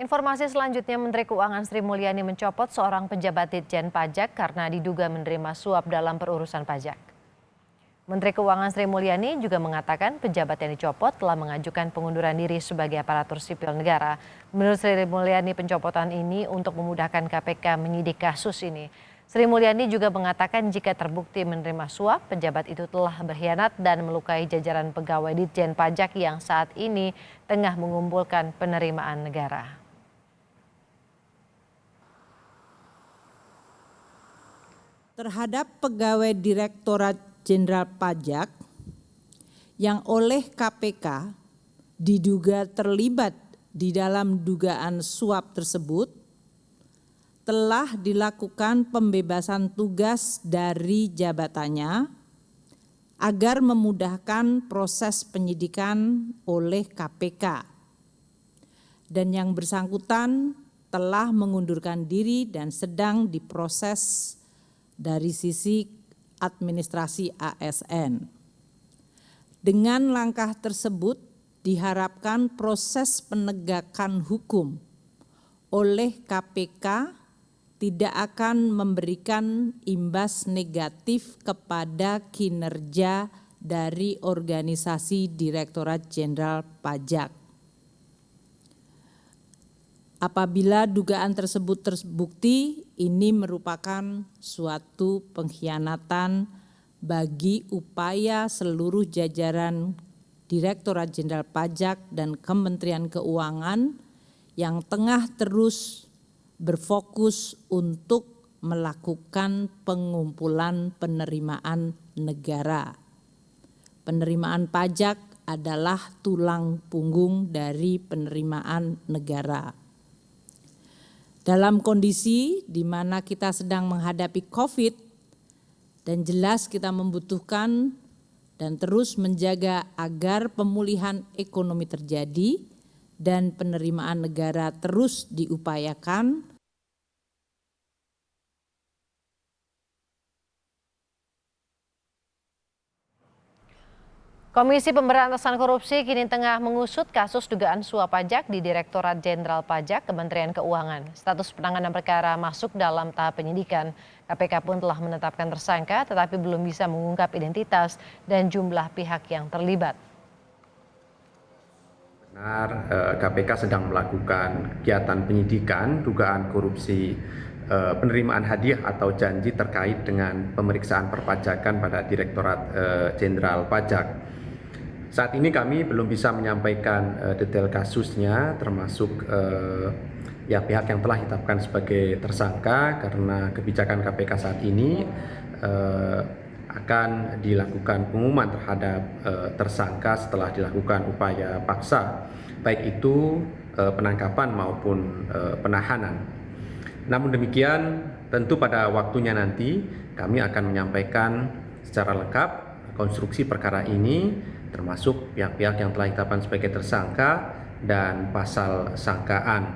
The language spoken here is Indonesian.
Informasi selanjutnya, Menteri Keuangan Sri Mulyani mencopot seorang pejabat Ditjen Pajak karena diduga menerima suap dalam perurusan pajak. Menteri Keuangan Sri Mulyani juga mengatakan pejabat yang dicopot telah mengajukan pengunduran diri sebagai aparatur sipil negara. Menurut Sri Mulyani, pencopotan ini untuk memudahkan KPK menyidik kasus ini. Sri Mulyani juga mengatakan jika terbukti menerima suap, pejabat itu telah berkhianat dan melukai jajaran pegawai Ditjen Pajak yang saat ini tengah mengumpulkan penerimaan negara. Terhadap pegawai Direktorat Jenderal Pajak yang oleh KPK diduga terlibat di dalam dugaan suap tersebut, telah dilakukan pembebasan tugas dari jabatannya agar memudahkan proses penyidikan oleh KPK. Dan yang bersangkutan telah mengundurkan diri dan sedang diproses dari sisi administrasi ASN. Dengan langkah tersebut diharapkan proses penegakan hukum oleh KPK tidak akan memberikan imbas negatif kepada kinerja dari organisasi Direktorat Jenderal Pajak. Apabila dugaan tersebut terbukti, ini merupakan suatu pengkhianatan bagi upaya seluruh jajaran Direktorat Jenderal Pajak dan Kementerian Keuangan yang tengah terus berfokus untuk melakukan pengumpulan penerimaan negara. Penerimaan pajak adalah tulang punggung dari penerimaan negara. Dalam kondisi di mana kita sedang menghadapi COVID dan jelas kita membutuhkan dan terus menjaga agar pemulihan ekonomi terjadi dan penerimaan negara terus diupayakan. Komisi Pemberantasan Korupsi kini tengah mengusut kasus dugaan suap pajak di Direktorat Jenderal Pajak Kementerian Keuangan. Status penanganan perkara masuk dalam tahap penyidikan. KPK pun telah menetapkan tersangka tetapi belum bisa mengungkap identitas dan jumlah pihak yang terlibat. Benar, KPK sedang melakukan kegiatan penyidikan dugaan korupsi penerimaan hadiah atau janji terkait dengan pemeriksaan perpajakan pada Direktorat Jenderal Pajak. Saat ini kami belum bisa menyampaikan detail kasusnya, termasuk pihak yang telah ditetapkan sebagai tersangka, karena kebijakan KPK saat ini akan dilakukan pengumuman terhadap tersangka setelah dilakukan upaya paksa, baik itu penangkapan maupun penahanan. Namun demikian, tentu pada waktunya nanti kami akan menyampaikan secara lengkap konstruksi perkara ini, termasuk pihak-pihak yang telah ditetapkan sebagai tersangka dan pasal sangkaan.